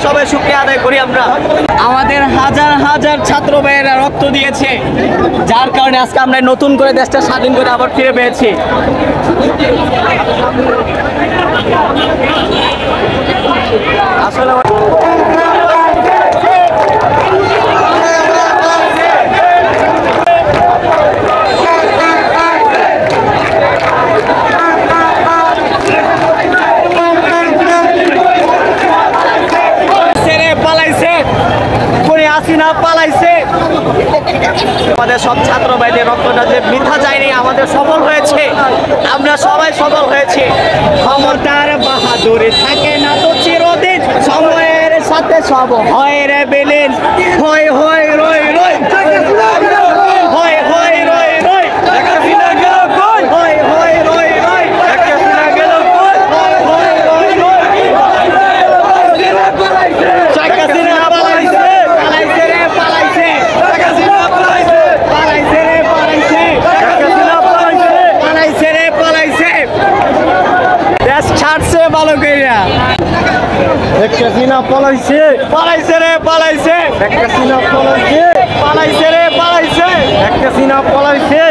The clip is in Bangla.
সবাই শুকরিয়া আদায় করি আমরা। আমাদের হাজার হাজার ছাত্র ভাইয়েরা রক্ত দিয়েছে, যার কারণে আজকে আমরা নতুন করে দেশটা স্বাধীন করে আবার ফিরে পেয়েছি। আসলে পালাইছে, আমাদের সব ছাত্র ভাইদের রক্তটা যে বৃথা যায়নি, আমাদের সফল হয়েছে, আমরা সবাই সফল হয়েছে। ক্ষমতার বাহাদুরি থাকে না তো চিরদিন, সময়ের সাথে সব হয় রে বিলীন, হয় হয় রই রই, হয় হয় রই রই, হয় হয় রই রই, ভালো কইরা একটা সিনা পলাইছে, পালাইছে রে পালাইছে, একটা সিনা পলাইছে, পালাইছে রে পালাইছে, একটা সিনা পলাইছে।